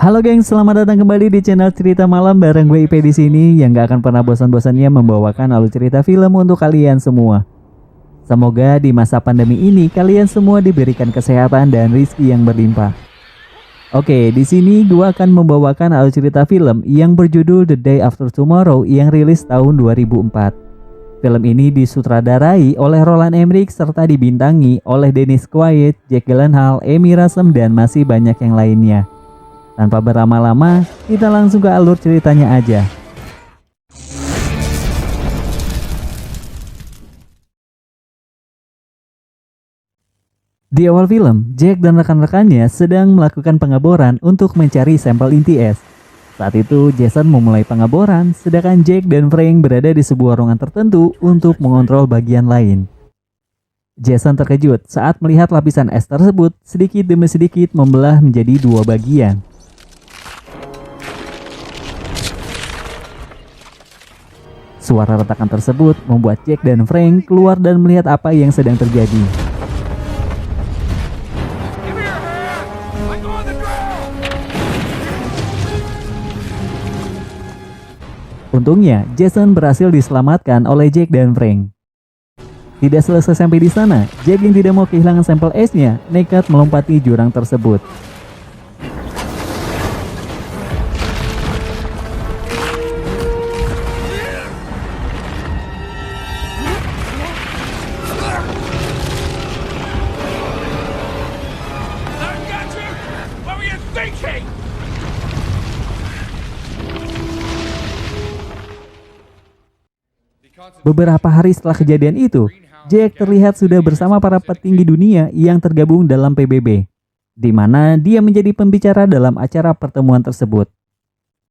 Halo geng, selamat datang kembali di channel Cerita Malam bareng gue IP di sini yang gak akan pernah bosan-bosannya membawakan alur cerita film untuk kalian semua. Semoga di masa pandemi ini kalian semua diberikan kesehatan dan rizki yang berlimpah. Oke, di sini gue akan membawakan alur cerita film yang berjudul The Day After Tomorrow yang rilis tahun 2004. Film ini disutradarai oleh Roland Emmerich serta dibintangi oleh Dennis Quaid, Jake Gyllenhaal, Amy Rasem, dan masih banyak yang lainnya. Tanpa berlama-lama, kita langsung ke alur ceritanya aja. Di awal film, Jack dan rekan-rekannya sedang melakukan pengeboran untuk mencari sampel inti es. Saat itu, Jason memulai pengeboran, sedangkan Jack dan Frank berada di sebuah ruangan tertentu untuk mengontrol bagian lain. Jason terkejut saat melihat lapisan es tersebut sedikit demi sedikit membelah menjadi dua bagian. Suara retakan tersebut membuat Jack dan Frank keluar dan melihat apa yang sedang terjadi. Untungnya, Jason berhasil diselamatkan oleh Jack dan Frank. Tidak selesai sampai di sana, Jack yang tidak mau kehilangan sampel esnya nekat melompati jurang tersebut. Beberapa hari setelah kejadian itu, Jack terlihat sudah bersama para petinggi dunia yang tergabung dalam PBB, di mana dia menjadi pembicara dalam acara pertemuan tersebut.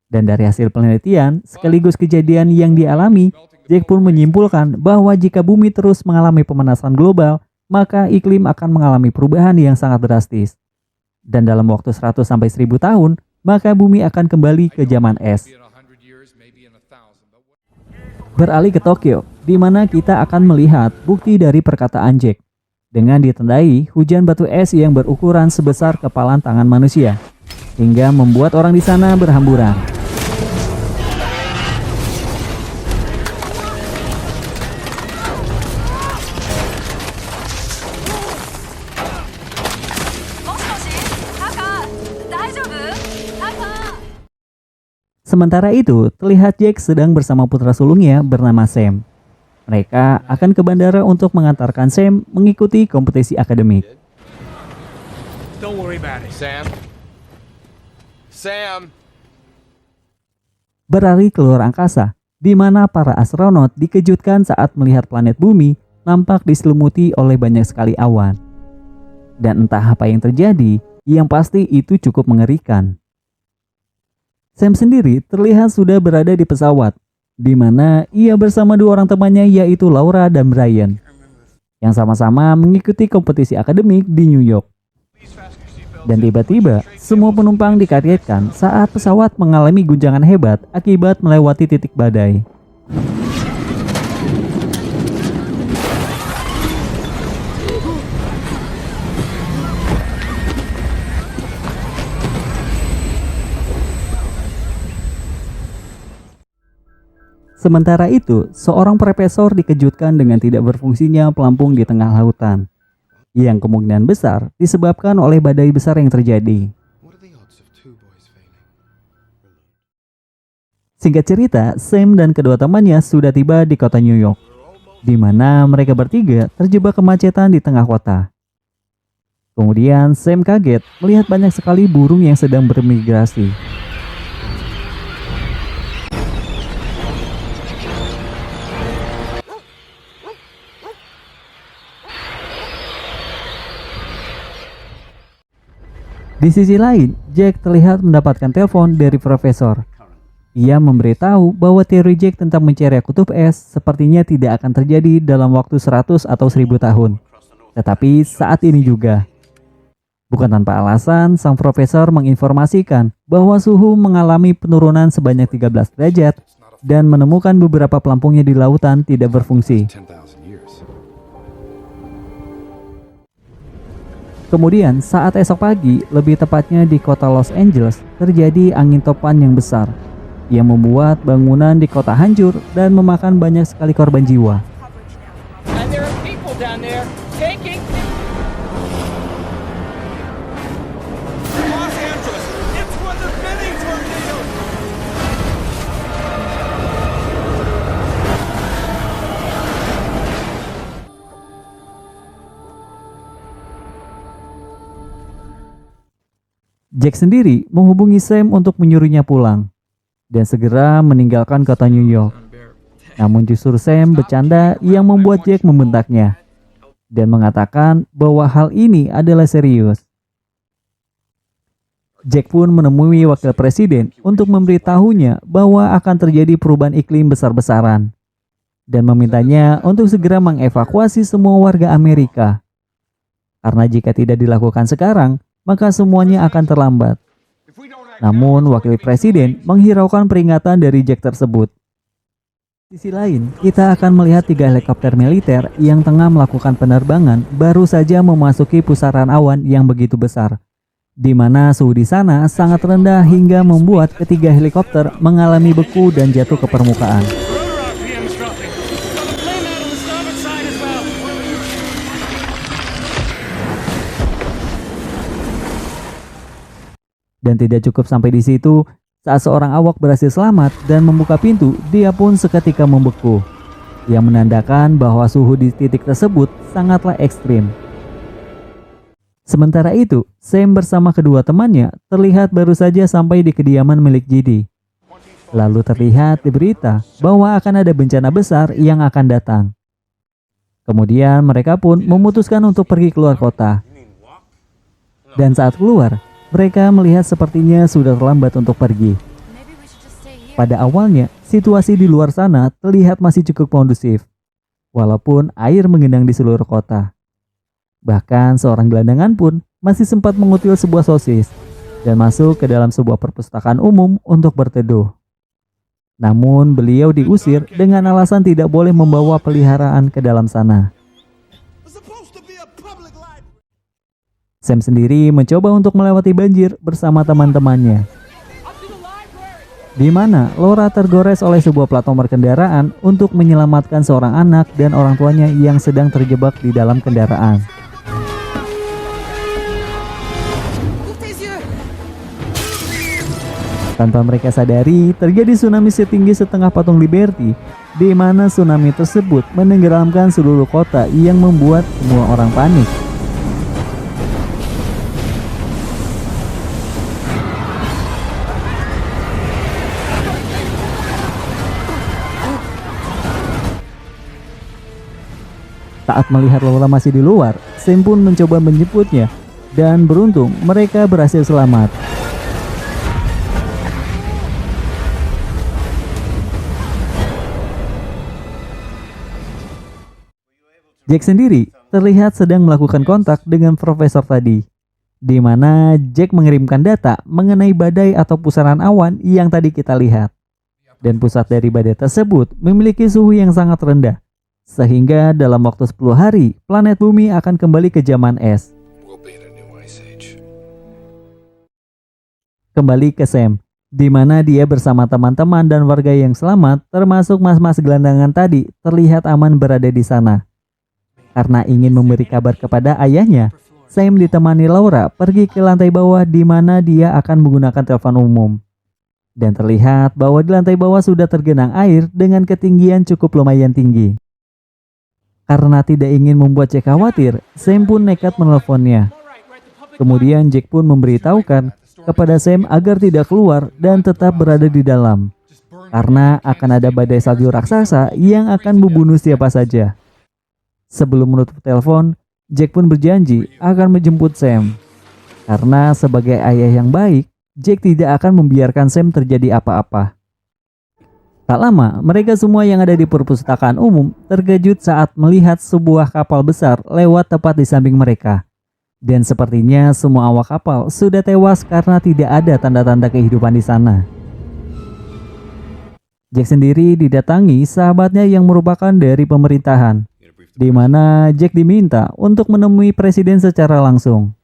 Dan dari hasil penelitian sekaligus kejadian yang dialami, Jack pun menyimpulkan bahwa jika bumi terus mengalami pemanasan global, maka iklim akan mengalami perubahan yang sangat drastis. Dan dalam waktu 100 sampai 1000 tahun, maka bumi akan kembali ke zaman es. Beralih ke Tokyo, di mana kita akan melihat bukti dari perkataan Jack dengan ditandai hujan batu es yang berukuran sebesar kepalan tangan manusia, hingga membuat orang di sana berhamburan. Sementara itu, terlihat Jack sedang bersama putra sulungnya bernama Sam. Mereka akan ke bandara untuk mengantarkan Sam mengikuti kompetisi akademik. Don't worry about it. Sam. Berlari ke luar angkasa, di mana para astronot dikejutkan saat melihat planet bumi nampak diselimuti oleh banyak sekali awan. Dan entah apa yang terjadi, yang pasti itu cukup mengerikan. Sam sendiri terlihat sudah berada di pesawat, di mana ia bersama dua orang temannya yaitu Laura dan Brian, yang sama-sama mengikuti kompetisi akademik di New York. Dan tiba-tiba, semua penumpang dikagetkan saat pesawat mengalami guncangan hebat akibat melewati titik badai. Sementara itu, seorang profesor dikejutkan dengan tidak berfungsinya pelampung di tengah lautan, yang kemungkinan besar disebabkan oleh badai besar yang terjadi. Singkat cerita, Sam dan kedua temannya sudah tiba di kota New York, di mana mereka bertiga terjebak kemacetan di tengah kota. Kemudian Sam kaget melihat banyak sekali burung yang sedang bermigrasi. Di sisi lain, Jack terlihat mendapatkan telepon dari profesor. Ia memberitahu bahwa teori Jack tentang mencari kutub es sepertinya tidak akan terjadi dalam waktu 100 atau 1000 tahun. Tetapi saat ini juga. Bukan tanpa alasan, sang profesor menginformasikan bahwa suhu mengalami penurunan sebanyak 13 derajat dan menemukan beberapa pelampungnya di lautan tidak berfungsi. Kemudian saat esok pagi, lebih tepatnya di kota Los Angeles, terjadi angin topan yang besar yang membuat bangunan di kota hancur dan memakan banyak sekali korban jiwa. And there are people down there taking. Los Angeles, it's one of the many tornadoes. Jack sendiri menghubungi Sam untuk menyuruhnya pulang dan segera meninggalkan kota New York. Namun justru Sam bercanda yang membuat Jack membentaknya dan mengatakan bahwa hal ini adalah serius. Jack pun menemui wakil presiden untuk memberitahunya bahwa akan terjadi perubahan iklim besar-besaran dan memintanya untuk segera mengevakuasi semua warga Amerika. Karena jika tidak dilakukan sekarang, maka semuanya akan terlambat. Namun, wakil presiden menghiraukan peringatan dari Jack tersebut. Di sisi lain, kita akan melihat 3 helikopter militer yang tengah melakukan penerbangan baru saja memasuki pusaran awan yang begitu besar, di mana suhu di sana sangat rendah hingga membuat ketiga helikopter mengalami beku dan jatuh ke permukaan. Dan tidak cukup sampai di situ, saat seorang awak berhasil selamat dan membuka pintu, dia pun seketika membeku, yang menandakan bahwa suhu di titik tersebut sangatlah ekstrim. Sementara itu, Sam bersama kedua temannya terlihat baru saja sampai di kediaman milik JD. Lalu terlihat di berita bahwa akan ada bencana besar yang akan datang. Kemudian mereka pun memutuskan untuk pergi keluar kota. Dan saat keluar, mereka melihat sepertinya sudah terlambat untuk pergi. Pada awalnya, situasi di luar sana terlihat masih cukup kondusif, walaupun air menggenang di seluruh kota. Bahkan seorang gelandangan pun masih sempat mengutil sebuah sosis dan masuk ke dalam sebuah perpustakaan umum untuk berteduh. Namun beliau diusir dengan alasan tidak boleh membawa peliharaan ke dalam sana. Sam sendiri mencoba untuk melewati banjir bersama teman-temannya, di mana Laura tergores oleh sebuah plat nomor kendaraan untuk menyelamatkan seorang anak dan orang tuanya yang sedang terjebak di dalam kendaraan. Tanpa mereka sadari, terjadi tsunami setinggi setengah patung Liberty, di mana tsunami tersebut menenggelamkan seluruh kota yang membuat semua orang panik. Saat melihat Laura masih di luar, Sam pun mencoba menjemputnya, dan beruntung mereka berhasil selamat. Jack sendiri terlihat sedang melakukan kontak dengan profesor tadi, di mana Jack mengirimkan data mengenai badai atau pusaran awan yang tadi kita lihat. Dan pusat dari badai tersebut memiliki suhu yang sangat rendah, sehingga dalam waktu 10 hari, planet bumi akan kembali ke zaman es. Kembali ke Sam, di mana dia bersama teman-teman dan warga yang selamat, termasuk mas-mas gelandangan tadi, terlihat aman berada di sana. Karena ingin memberi kabar kepada ayahnya, Sam ditemani Laura pergi ke lantai bawah di mana dia akan menggunakan telepon umum. Dan terlihat bahwa di lantai bawah sudah tergenang air dengan ketinggian cukup lumayan tinggi. Karena tidak ingin membuat Jack khawatir, Sam pun nekat menelponnya. Kemudian Jack pun memberitahukan kepada Sam agar tidak keluar dan tetap berada di dalam, karena akan ada badai salju raksasa yang akan membunuh siapa saja. Sebelum menutup telepon, Jack pun berjanji akan menjemput Sam. Karena sebagai ayah yang baik, Jack tidak akan membiarkan Sam terjadi apa-apa. Tak lama, mereka semua yang ada di perpustakaan umum terkejut saat melihat sebuah kapal besar lewat tepat di samping mereka. Dan sepertinya semua awak kapal sudah tewas karena tidak ada tanda-tanda kehidupan di sana. Jack sendiri didatangi sahabatnya yang merupakan dari pemerintahan, di mana Jack diminta untuk menemui presiden secara langsung.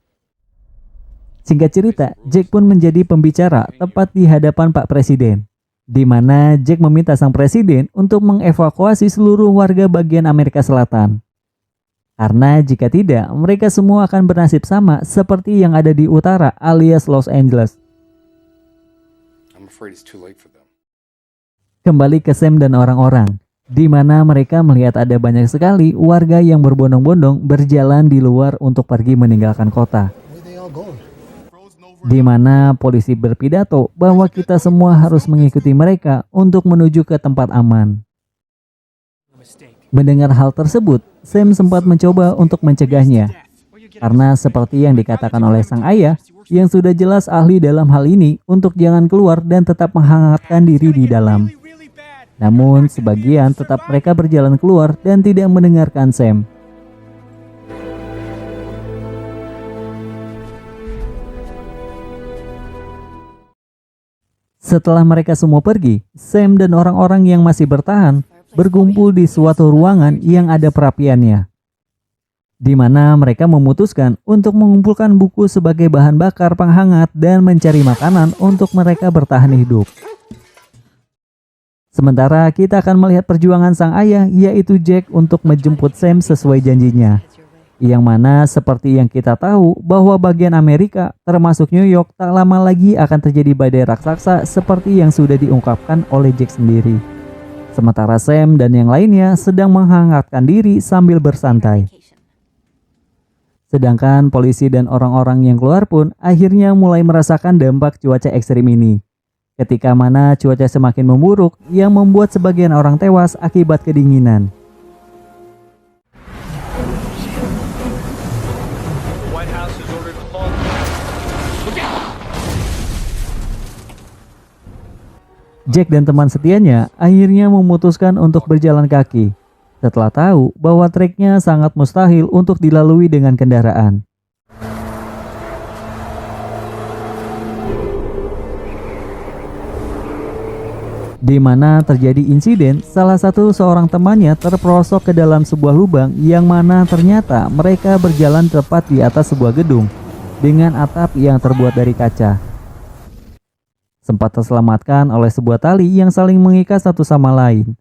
Singkat cerita, Jack pun menjadi pembicara tepat di hadapan Pak Presiden, di mana Jack meminta sang presiden untuk mengevakuasi seluruh warga bagian Amerika Selatan. Karena jika tidak, mereka semua akan bernasib sama seperti yang ada di utara alias Los Angeles. I'm afraid it's too late for them. Kembali ke Sam dan orang-orang, di mana mereka melihat ada banyak sekali warga yang berbondong-bondong berjalan di luar untuk pergi meninggalkan kota. Di mana polisi berpidato bahwa kita semua harus mengikuti mereka untuk menuju ke tempat aman. Mendengar hal tersebut, Sam sempat mencoba untuk mencegahnya. Karena seperti yang dikatakan oleh sang ayah, yang sudah jelas ahli dalam hal ini untuk jangan keluar dan tetap menghangatkan diri di dalam. Namun sebagian tetap mereka berjalan keluar dan tidak mendengarkan Sam. Setelah mereka semua pergi, Sam dan orang-orang yang masih bertahan berkumpul di suatu ruangan yang ada perapiannya, di mana mereka memutuskan untuk mengumpulkan buku sebagai bahan bakar penghangat dan mencari makanan untuk mereka bertahan hidup. Sementara kita akan melihat perjuangan sang ayah, yaitu Jack, untuk menjemput Sam sesuai janjinya. Yang mana seperti yang kita tahu bahwa bagian Amerika termasuk New York tak lama lagi akan terjadi badai raksasa seperti yang sudah diungkapkan oleh Jack sendiri. Sementara Sam dan yang lainnya sedang menghangatkan diri sambil bersantai. Sedangkan polisi dan orang-orang yang keluar pun akhirnya mulai merasakan dampak cuaca ekstrim ini. Ketika mana cuaca semakin memburuk yang membuat sebagian orang tewas akibat kedinginan. Jack dan teman setianya akhirnya memutuskan untuk berjalan kaki setelah tahu bahwa treknya sangat mustahil untuk dilalui dengan kendaraan. Di mana terjadi insiden salah satu seorang temannya terperosok ke dalam sebuah lubang yang mana ternyata mereka berjalan tepat di atas sebuah gedung dengan atap yang terbuat dari kaca. Sempat terselamatkan oleh sebuah tali yang saling mengikat satu sama lain.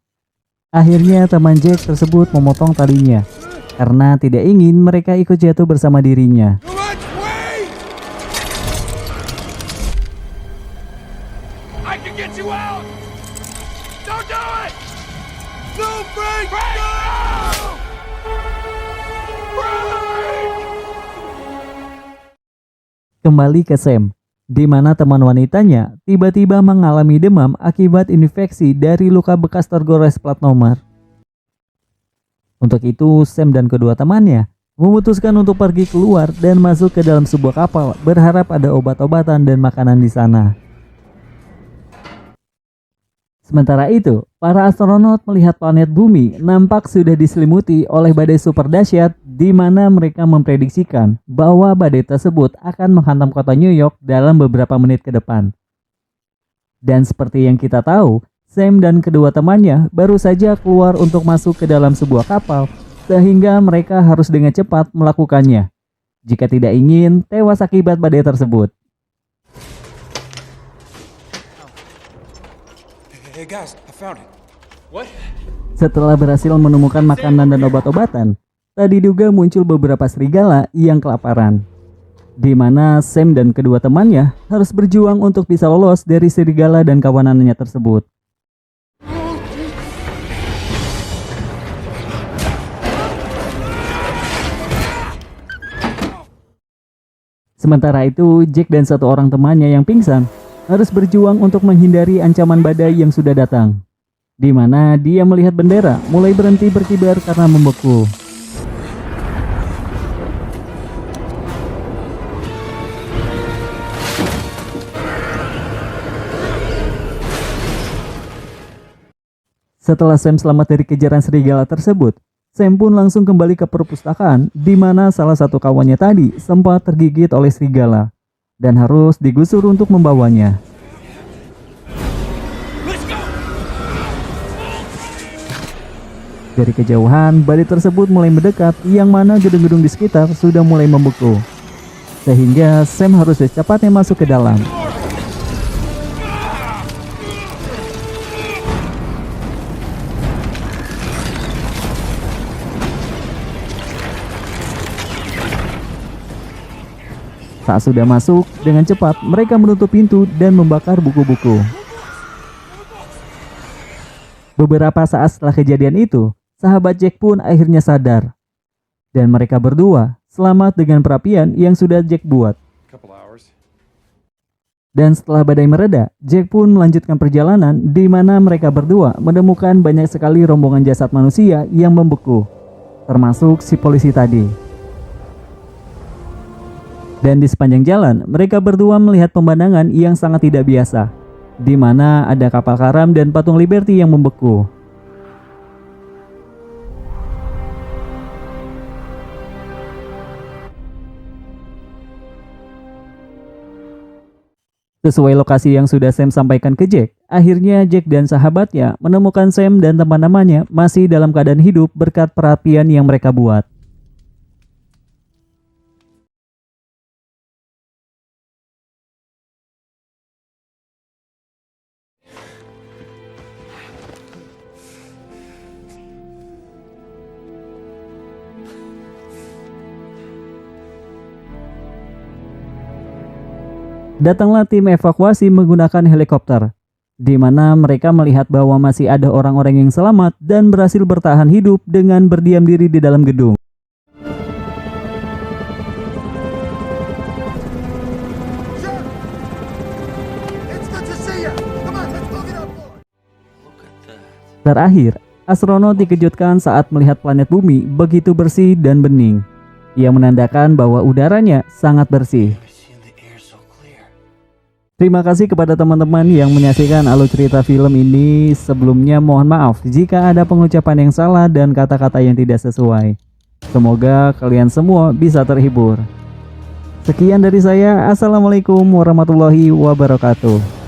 Akhirnya teman Jack tersebut memotong talinya karena tidak ingin mereka ikut jatuh bersama dirinya. Kembali ke Sam, di mana teman wanitanya tiba-tiba mengalami demam akibat infeksi dari luka bekas tergores plat nomor. Untuk itu, Sam dan kedua temannya memutuskan untuk pergi keluar dan masuk ke dalam sebuah kapal, berharap ada obat-obatan dan makanan di sana. Sementara itu, para astronot melihat planet Bumi nampak sudah diselimuti oleh badai super dahsyat, di mana mereka memprediksikan bahwa badai tersebut akan menghantam kota New York dalam beberapa menit ke depan. Dan seperti yang kita tahu, Sam dan kedua temannya baru saja keluar untuk masuk ke dalam sebuah kapal, sehingga mereka harus dengan cepat melakukannya, jika tidak ingin tewas akibat badai tersebut. Hey guys, I found it. What? Setelah berhasil menemukan makanan dan obat-obatan, tadi diduga muncul beberapa serigala yang kelaparan, di mana Sam dan kedua temannya harus berjuang untuk bisa lolos dari serigala dan kawanannya tersebut. Sementara itu, Jack dan satu orang temannya yang pingsan harus berjuang untuk menghindari ancaman badai yang sudah datang, di mana dia melihat bendera mulai berhenti berkibar karena membeku. Setelah Sam selamat dari kejaran serigala tersebut, Sam pun langsung kembali ke perpustakaan, di mana salah satu kawannya tadi sempat tergigit oleh serigala dan harus digusur untuk membawanya. Dari kejauhan, badai tersebut mulai mendekat, yang mana gedung-gedung di sekitar sudah mulai membeku. sehingga Sam harus secepatnya masuk ke dalam. Saat sudah masuk, dengan cepat mereka menutup pintu dan membakar buku-buku. Beberapa saat setelah kejadian itu, sahabat Jack pun akhirnya sadar. Dan mereka berdua selamat dengan perapian yang sudah Jack buat. Couple hours. Dan setelah badai mereda, Jack pun melanjutkan perjalanan di mana mereka berdua menemukan banyak sekali rombongan jasad manusia yang membeku, termasuk si polisi tadi. Dan di sepanjang jalan, mereka berdua melihat pemandangan yang sangat tidak biasa, di mana ada kapal karam dan patung Liberty yang membeku. Sesuai lokasi yang sudah Sam sampaikan ke Jack, akhirnya Jack dan sahabatnya menemukan Sam dan teman-temannya masih dalam keadaan hidup berkat perapian yang mereka buat. Datanglah tim evakuasi menggunakan helikopter, di mana mereka melihat bahwa masih ada orang-orang yang selamat dan berhasil bertahan hidup dengan berdiam diri di dalam gedung. Terakhir, astronot dikejutkan saat melihat planet bumi begitu bersih dan bening, yang menandakan bahwa udaranya sangat bersih. Terima kasih kepada teman-teman yang menyaksikan alur cerita film ini. Sebelumnya mohon maaf jika ada pengucapan yang salah dan kata-kata yang tidak sesuai. Semoga kalian semua bisa terhibur. Sekian dari saya. Assalamualaikum warahmatullahi wabarakatuh.